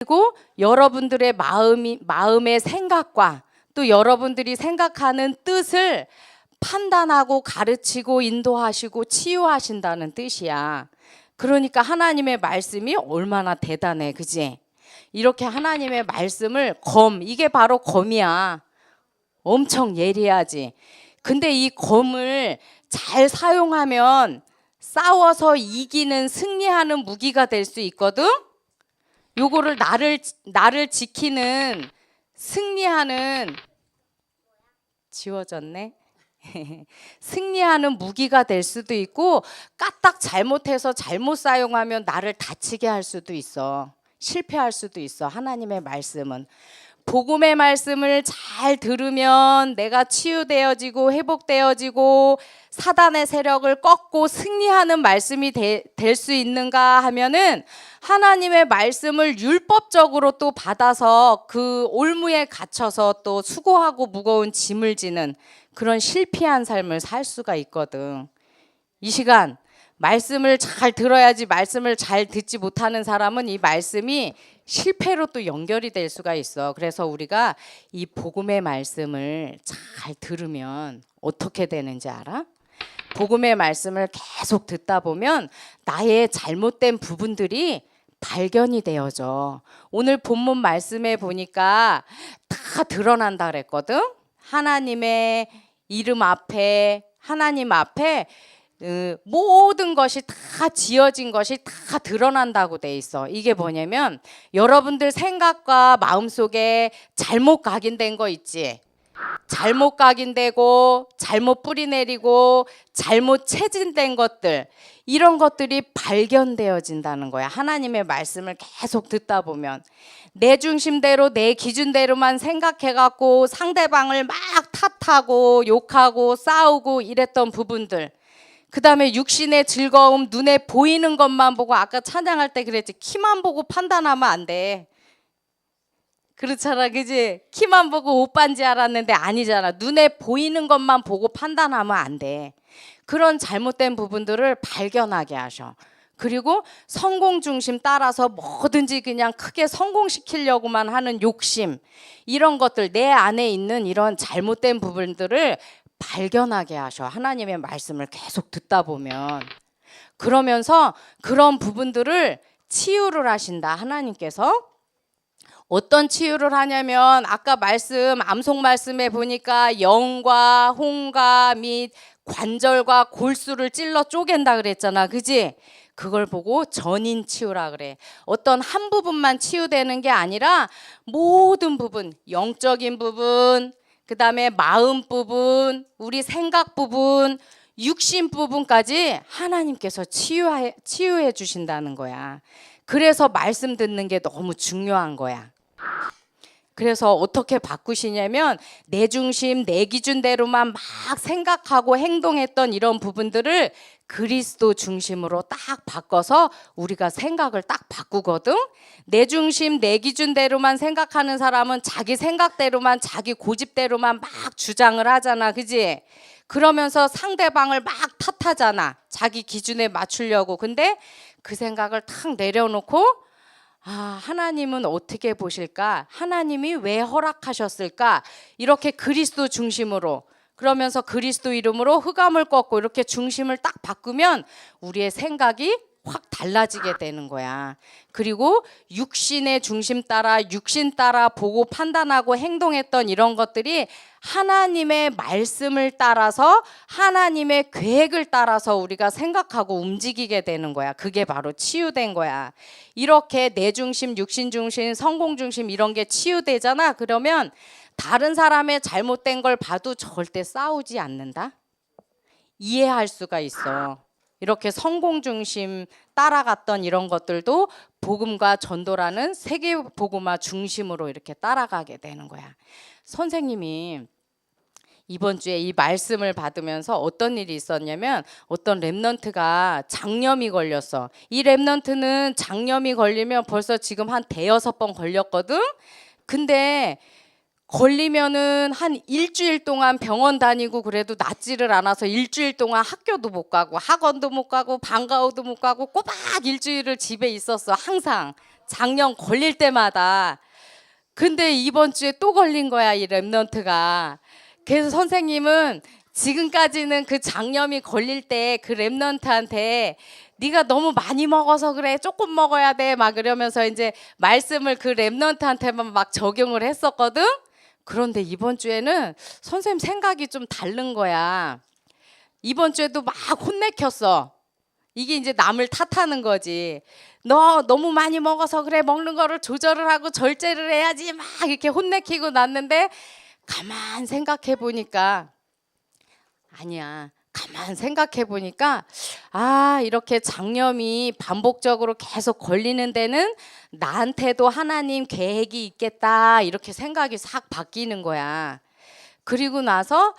그리고 여러분들의 마음의 생각과 또 여러분들이 생각하는 뜻을 판단하고 가르치고 인도하시고 치유하신다는 뜻이야. 그러니까 하나님의 말씀이 얼마나 대단해, 그지? 이렇게 하나님의 말씀을 이게 바로 검이야. 엄청 예리하지. 근데 이 검을 잘 사용하면 싸워서 이기는, 승리하는 무기가 될 수 있거든. 요거를 나를 지키는, 승리하는, 지워졌네. 승리하는 무기가 될 수도 있고, 까딱 잘못해서 잘못 사용하면 나를 다치게 할 수도 있어. 실패할 수도 있어. 하나님의 말씀은 복음의 말씀을 잘 들으면 내가 치유되어지고 회복되어지고 사단의 세력을 꺾고 승리하는 말씀이 될 수 있는가 하면은, 하나님의 말씀을 율법적으로 또 받아서 그 올무에 갇혀서 또 수고하고 무거운 짐을 지는 그런 실패한 삶을 살 수가 있거든. 이 시간 말씀을 잘 들어야지. 말씀을 잘 듣지 못하는 사람은 이 말씀이 실패로 또 연결이 될 수가 있어. 그래서 우리가 이 복음의 말씀을 잘 들으면 어떻게 되는지 알아? 복음의 말씀을 계속 듣다 보면 나의 잘못된 부분들이 발견이 되어져. 오늘 본문 말씀에 보니까 다 드러난다 그랬거든. 하나님의 이름 앞에, 하나님 앞에 모든 것이 다 지어진 것이 다 드러난다고 돼 있어. 이게 뭐냐면 여러분들 생각과 마음속에 잘못 각인된 거 있지. 잘못 각인되고 잘못 뿌리내리고 잘못 체진된 것들, 이런 것들이 발견되어진다는 거야. 하나님의 말씀을 계속 듣다 보면 내 중심대로 내 기준대로만 생각해갖고 상대방을 막 탓하고 욕하고 싸우고 이랬던 부분들, 그 다음에 육신의 즐거움, 눈에 보이는 것만 보고, 아까 찬양할 때 그랬지, 키만 보고 판단하면 안 돼. 그렇잖아, 그지? 키만 보고 옷 반지 알았는데 아니잖아. 눈에 보이는 것만 보고 판단하면 안 돼. 그런 잘못된 부분들을 발견하게 하셔. 그리고 성공 중심 따라서 뭐든지 그냥 크게 성공시키려고만 하는 욕심, 이런 것들, 내 안에 있는 이런 잘못된 부분들을 발견하게 하셔. 하나님의 말씀을 계속 듣다 보면. 그러면서 그런 부분들을 치유를 하신다, 하나님께서. 어떤 치유를 하냐면, 아까 암송 말씀에 보니까 영과 홍과 및 관절과 골수를 찔러 쪼갠다 그랬잖아, 그지? 그걸 보고 전인 치유라 그래. 어떤 한 부분만 치유되는 게 아니라 모든 부분, 영적인 부분, 그 다음에 마음 부분, 우리 생각 부분, 육신 부분까지 하나님께서 치유해 주신다는 거야. 그래서 말씀 듣는 게 너무 중요한 거야. 그래서 어떻게 바꾸시냐면, 내 중심, 내 기준대로만 막 생각하고 행동했던 이런 부분들을 그리스도 중심으로 딱 바꿔서 우리가 생각을 딱 바꾸거든. 내 중심, 내 기준대로만 생각하는 사람은 자기 생각대로만, 자기 고집대로만 막 주장을 하잖아, 그지? 그러면서 상대방을 막 탓하잖아, 자기 기준에 맞추려고. 근데 그 생각을 탁 내려놓고, 하나님은 어떻게 보실까? 하나님이 왜 허락하셨을까? 이렇게 그리스도 중심으로, 그러면서 그리스도 이름으로 흑암을 꺾고 이렇게 중심을 딱 바꾸면 우리의 생각이 확 달라지게 되는 거야. 그리고 육신의 중심 따라, 육신 따라 보고 판단하고 행동했던 이런 것들이 하나님의 말씀을 따라서, 하나님의 계획을 따라서 우리가 생각하고 움직이게 되는 거야. 그게 바로 치유된 거야. 이렇게 내 중심, 육신 중심, 성공 중심, 이런 게 치유되잖아. 그러면 다른 사람의 잘못된 걸 봐도 절대 싸우지 않는다. 이해할 수가 있어. 이렇게 성공 중심 따라갔던 이런 것들도 복음과 전도라는 세계 복음화 중심으로 이렇게 따라가게 되는 거야. 선생님이 이번 주에 이 말씀을 받으면서 어떤 일이 있었냐면, 어떤 랩넌트가 장염이 걸렸어. 이 랩넌트는 장염이 걸리면 벌써 지금 한 대여섯 번 걸렸거든. 근데 걸리면은 한 일주일 동안 병원 다니고 그래도 낫지를 않아서 일주일 동안 학교도 못 가고 학원도 못 가고 방과후도 못 가고 꼬박 일주일을 집에 있었어. 항상 작년 걸릴 때마다. 근데 이번 주에 또 걸린 거야, 이 랩넌트가. 그래서 선생님은 지금까지는 그 장염이 걸릴 때 그 랩넌트한테 네가 너무 많이 먹어서 그래, 조금 먹어야 돼, 막 그러면서 이제 말씀을 그 랩넌트한테만 막 적용을 했었거든. 그런데 이번 주에는 선생님 생각이 좀 다른 거야. 이번 주에도 막 혼내켰어. 이게 이제 남을 탓하는 거지. 너 너무 많이 먹어서 그래, 먹는 거를 조절을 하고 절제를 해야지, 막 이렇게 혼내키고 났는데, 가만 생각해 보니까 아니야. 가만 생각해 보니까 이렇게 장염이 반복적으로 계속 걸리는 데는 나한테도 하나님 계획이 있겠다, 이렇게 생각이 싹 바뀌는 거야. 그리고 나서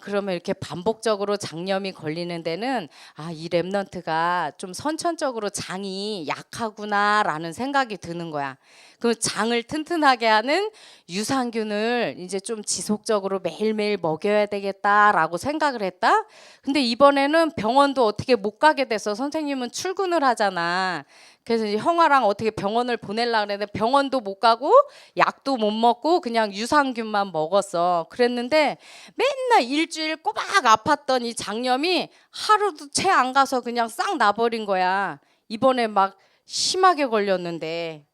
그러면 이렇게 반복적으로 장염이 걸리는 데는 이 랩넌트가 좀 선천적으로 장이 약하구나라는 생각이 드는 거야. 그 장을 튼튼하게 하는 유산균을 이제 좀 지속적으로 매일매일 먹여야 되겠다라고 생각을 했다. 근데 이번에는 병원도 어떻게 못 가게 돼서, 선생님은 출근을 하잖아. 그래서 이제 형아랑 어떻게 병원을 보내려고 그랬는데 병원도 못 가고 약도 못 먹고 그냥 유산균만 먹었어. 그랬는데 맨날 일주일 꼬박 아팠던 이 장염이 하루도 채 안 가서 그냥 싹 나버린 거야. 이번에 막 심하게 걸렸는데,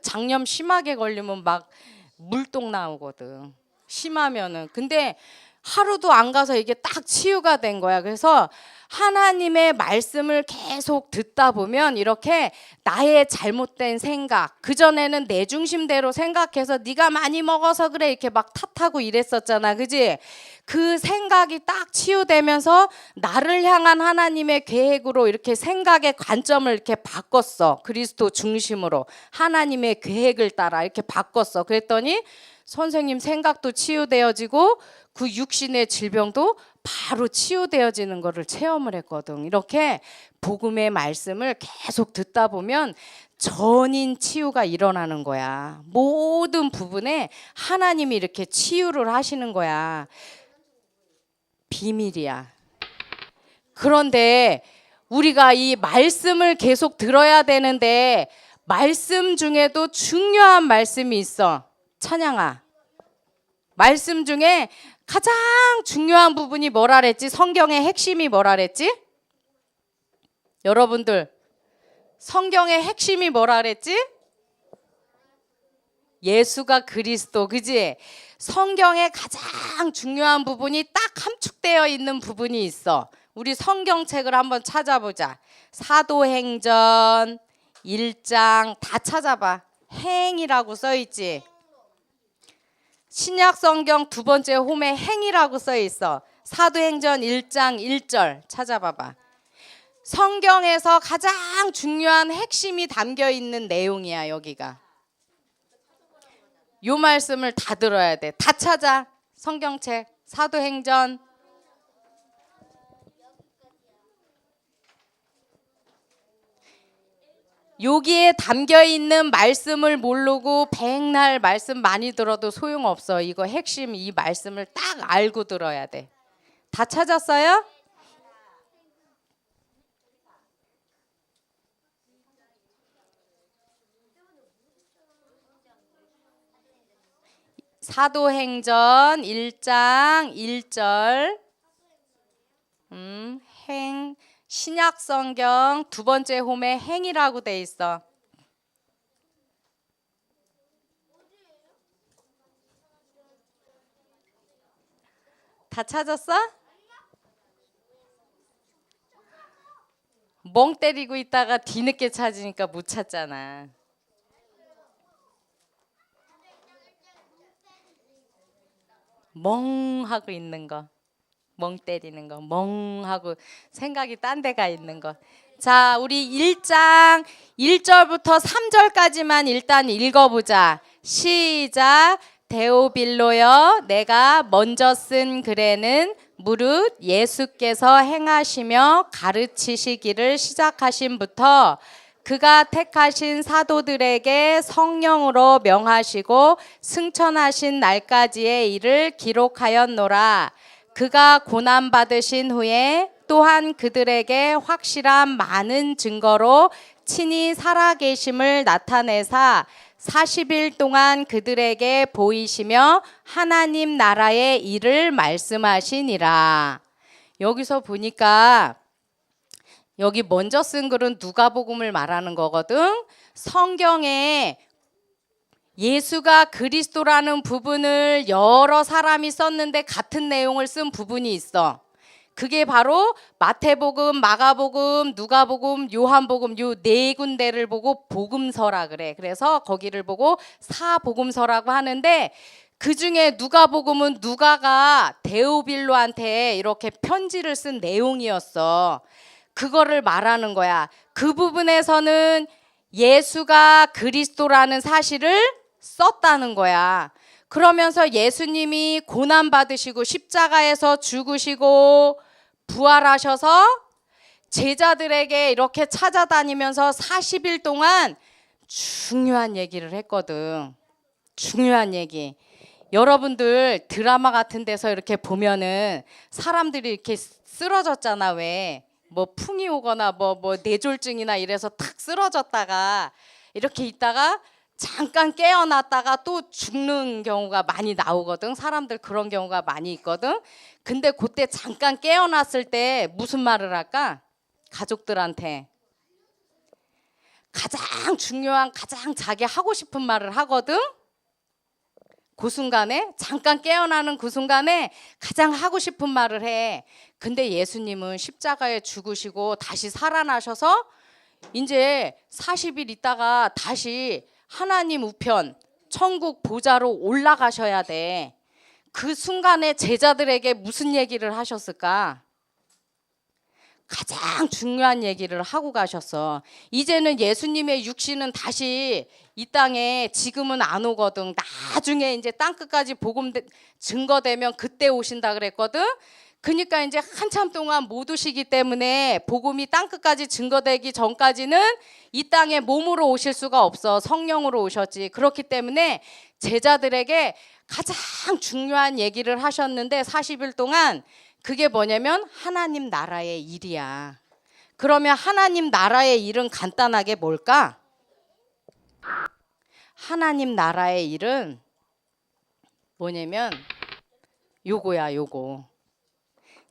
장염 심하게 걸리면 막 물똥 나오거든. 심하면은. 근데 하루도 안 가서 이게 딱 치유가 된 거야. 그래서 하나님의 말씀을 계속 듣다 보면 이렇게 나의 잘못된 생각, 그전에는 내 중심대로 생각해서 네가 많이 먹어서 그래 이렇게 막 탓하고 이랬었잖아. 그지? 그 생각이 딱 치유되면서 나를 향한 하나님의 계획으로 이렇게 생각의 관점을 이렇게 바꿨어. 그리스도 중심으로 하나님의 계획을 따라 이렇게 바꿨어. 그랬더니 선생님 생각도 치유되어지고 그 육신의 질병도 바로 치유되어지는 것을 체험을 했거든. 이렇게 복음의 말씀을 계속 듣다 보면 전인 치유가 일어나는 거야. 모든 부분에 하나님이 이렇게 치유를 하시는 거야. 비밀이야. 그런데 우리가 이 말씀을 계속 들어야 되는데, 말씀 중에도 중요한 말씀이 있어. 찬양아, 말씀 중에 가장 중요한 부분이 뭐라 그랬지? 성경의 핵심이 뭐라 그랬지? 여러분들, 성경의 핵심이 뭐라 그랬지? 예수가 그리스도. 그지? 성경의 가장 중요한 부분이 딱 함축되어 있는 부분이 있어. 우리 성경책을 한번 찾아보자. 사도행전 1장 다 찾아봐. 행이라고 써있지. 신약 성경 두 번째 홈에 행이라고 써 있어. 사도행전 1장 1절 찾아봐봐. 성경에서 가장 중요한 핵심이 담겨 있는 내용이야, 여기가. 요 말씀을 다 들어야 돼. 다 찾아. 성경책 사도행전. 여기에 담겨 있는 말씀을 모르고 백날 말씀 많이 들어도 소용없어. 이거 핵심, 이 말씀을 딱 알고 들어야 돼. 다 찾았어요? 사도행전 1장 1절. 행. 신약 성경 두 번째 홈에 행이라고 돼 있어. 다 찾았어? 멍 때리고 있다가 뒤늦게 찾으니까 못 찾잖아. 멍하고 있는 거, 멍 때리는 거, 멍하고 생각이 딴 데가 있는 거. 자, 우리 1장 1절부터 3절까지만 일단 읽어보자. 시작. 데오빌로여, 내가 먼저 쓴 글에는 무릇 예수께서 행하시며 가르치시기를 시작하신부터 그가 택하신 사도들에게 성령으로 명하시고 승천하신 날까지의 일을 기록하였노라. 그가 고난받으신 후에 또한 그들에게 확실한 많은 증거로 친히 살아계심을 나타내사 40일 동안 그들에게 보이시며 하나님 나라의 일을 말씀하시니라. 여기서 보니까 여기 먼저 쓴 글은 누가복음을 말하는 거거든. 성경에 예수가 그리스도라는 부분을 여러 사람이 썼는데 같은 내용을 쓴 부분이 있어. 그게 바로 마태복음, 마가복음, 누가복음, 요한복음 요 네 군데를 보고 복음서라 그래. 그래서 거기를 보고 사복음서라고 하는데 그 중에 누가복음은 누가가 데오빌로한테 이렇게 편지를 쓴 내용이었어. 그거를 말하는 거야. 그 부분에서는 예수가 그리스도라는 사실을 썼다는 거야. 그러면서 예수님이 고난 받으시고 십자가에서 죽으시고 부활하셔서 제자들에게 이렇게 찾아다니면서 40일 동안 중요한 얘기를 했거든. 중요한 얘기. 여러분들 드라마 같은 데서 이렇게 보면은 사람들이 이렇게 쓰러졌잖아. 왜? 뭐 풍이 오거나 뭐 뇌졸중이나 이래서 탁 쓰러졌다가 이렇게 있다가 잠깐 깨어났다가 또 죽는 경우가 많이 나오거든. 사람들 그런 경우가 많이 있거든. 근데 그때 잠깐 깨어났을 때 무슨 말을 할까? 가족들한테 가장 중요한 가장 자기 하고 싶은 말을 하거든. 그 순간에 잠깐 깨어나는 그 순간에 가장 하고 싶은 말을 해. 근데 예수님은 십자가에 죽으시고 다시 살아나셔서 이제 40일 있다가 다시 하나님 우편 천국 보좌로 올라가셔야 돼. 그 순간에 제자들에게 무슨 얘기를 하셨을까? 가장 중요한 얘기를 하고 가셨어. 이제는 예수님의 육신은 다시 이 땅에 지금은 안 오거든. 나중에 이제 땅 끝까지 복음 증거되면 그때 오신다 그랬거든. 그러니까 이제 한참 동안 못 오시기 때문에 복음이 땅 끝까지 증거되기 전까지는 이 땅에 몸으로 오실 수가 없어. 성령으로 오셨지. 그렇기 때문에 제자들에게 가장 중요한 얘기를 하셨는데 40일 동안 그게 뭐냐면 하나님 나라의 일이야. 그러면 하나님 나라의 일은 간단하게 뭘까? 하나님 나라의 일은 뭐냐면 요거야, 요거.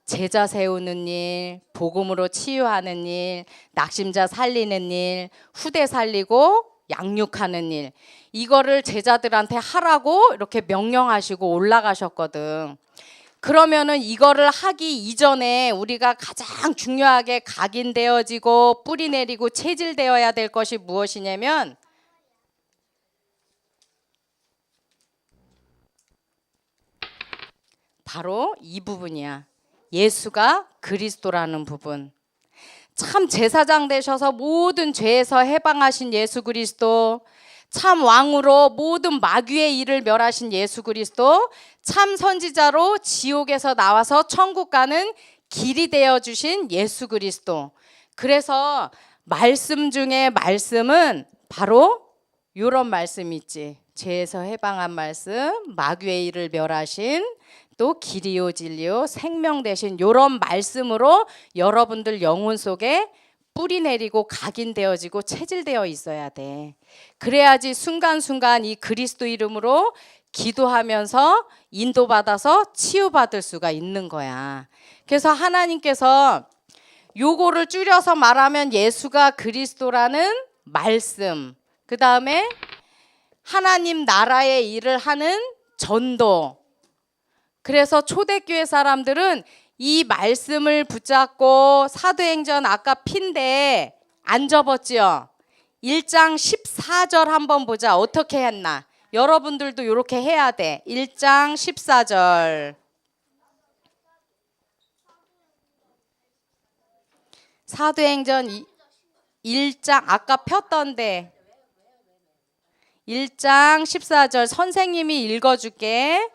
제자 세우는 일, 복음으로 치유하는 일, 낙심자 살리는 일, 후대 살리고 양육하는 일. 이거를 제자들한테 하라고 이렇게 명령하시고 올라가셨거든. 그러면은 이거를 하기 이전에 우리가 가장 중요하게 각인되어지고 뿌리 내리고 체질되어야 될 것이 무엇이냐면 바로 이 부분이야. 예수가 그리스도라는 부분. 참 제사장 되셔서 모든 죄에서 해방하신 예수 그리스도, 참 왕으로 모든 마귀의 일을 멸하신 예수 그리스도, 참 선지자로 지옥에서 나와서 천국 가는 길이 되어 주신 예수 그리스도. 그래서 말씀 중에 말씀은 바로 이런 말씀이 있지. 죄에서 해방한 말씀, 마귀의 일을 멸하신, 또 길이요 진리요 생명 되신 이런 말씀으로 여러분들 영혼 속에 뿌리 내리고 각인되어지고 체질되어 있어야 돼. 그래야지 순간순간 이 그리스도 이름으로 기도하면서 인도받아서 치유받을 수가 있는 거야. 그래서 하나님께서 요거를 줄여서 말하면 예수가 그리스도라는 말씀, 그 다음에 하나님 나라의 일을 하는 전도. 그래서 초대교회 사람들은 이 말씀을 붙잡고 사도행전 아까 핀데 안 접었지요. 1장 14절 한번 보자. 어떻게 했나? 여러분들도 이렇게 해야 돼. 1장 14절. 사도행전 1장 아까 폈던데 1장 14절 선생님이 읽어줄게.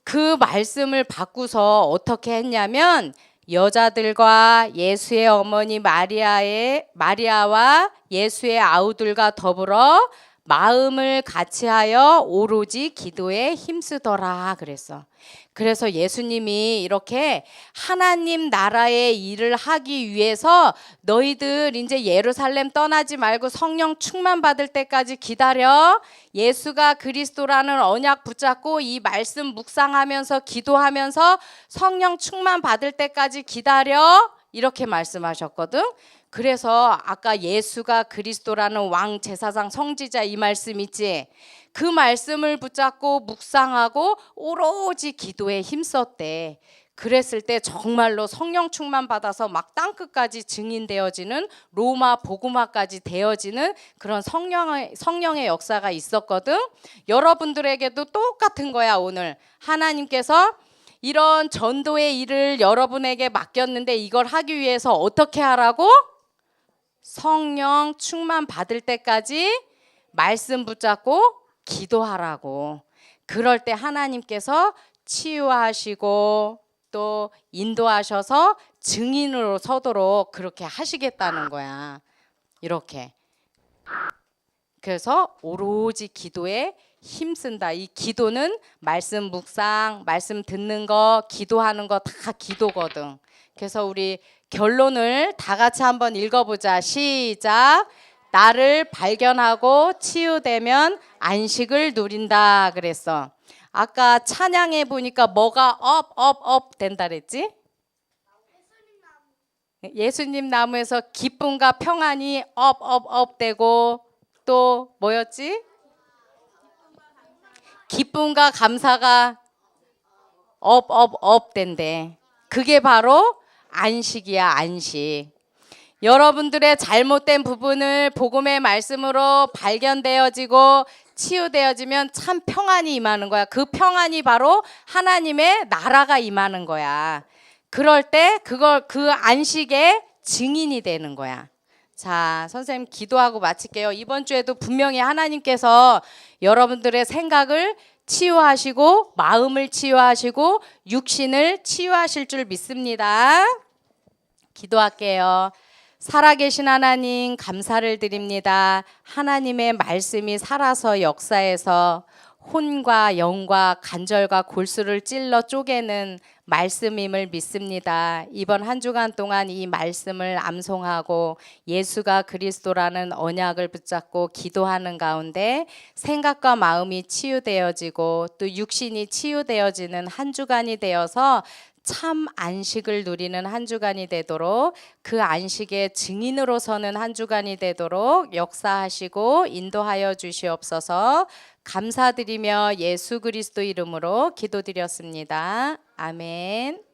그 말씀을 바꾸서 어떻게 했냐면 여자들과 예수의 어머니 마리아와 예수의 아우들과 더불어 마음을 같이하여 오로지 기도에 힘쓰더라 그랬어. 그래서 예수님이 이렇게 하나님 나라의 일을 하기 위해서 너희들 이제 예루살렘 떠나지 말고 성령 충만 받을 때까지 기다려. 예수가 그리스도라는 언약 붙잡고 이 말씀 묵상하면서 기도하면서 성령 충만 받을 때까지 기다려. 이렇게 말씀하셨거든. 그래서 아까 예수가 그리스도라는 왕 제사장 성지자 이 말씀 있지. 그 말씀을 붙잡고 묵상하고 오로지 기도에 힘썼대. 그랬을 때 정말로 성령 충만 받아서 막 땅끝까지 증인되어지는 로마 복음화까지 되어지는 그런 성령의 역사가 있었거든. 여러분들에게도 똑같은 거야. 오늘 하나님께서 이런 전도의 일을 여러분에게 맡겼는데 이걸 하기 위해서 어떻게 하라고? 성령 충만 받을 때까지 말씀 붙잡고 기도하라고. 그럴 때 하나님께서 치유하시고 또 인도하셔서 증인으로 서도록 그렇게 하시겠다는 거야. 이렇게. 그래서 오로지 기도에 힘쓴다. 이 기도는 말씀 묵상, 말씀 듣는 거, 기도하는 거 다 기도거든. 그래서 우리 결론을 다 같이 한번 읽어보자. 시작. 나를 발견하고 치유되면 안식을 누린다 그랬어. 아까 찬양해 보니까 뭐가 업 된다 그랬지? 예수님 나무에서 기쁨과 평안이 업 되고 또 뭐였지? 기쁨과 감사가 업 된대. 그게 바로 안식이야, 안식. 여러분들의 잘못된 부분을 복음의 말씀으로 발견되어지고 치유되어지면 참 평안이 임하는 거야. 그 평안이 바로 하나님의 나라가 임하는 거야. 그럴 때 그 안식의 증인이 되는 거야. 자, 선생님 기도하고 마칠게요. 이번 주에도 분명히 하나님께서 여러분들의 생각을 치유하시고 마음을 치유하시고 육신을 치유하실 줄 믿습니다. 기도할게요. 살아계신 하나님 감사를 드립니다. 하나님의 말씀이 살아서 역사에서 혼과 영과 간절과 골수를 찔러 쪼개는 말씀임을 믿습니다. 이번 한 주간 동안 이 말씀을 암송하고 예수가 그리스도라는 언약을 붙잡고 기도하는 가운데 생각과 마음이 치유되어지고 또 육신이 치유되어지는 한 주간이 되어서 참 안식을 누리는 한 주간이 되도록 그 안식의 증인으로 서는 한 주간이 되도록 역사하시고 인도하여 주시옵소서. 감사드리며 예수 그리스도 이름으로 기도드렸습니다. 아멘.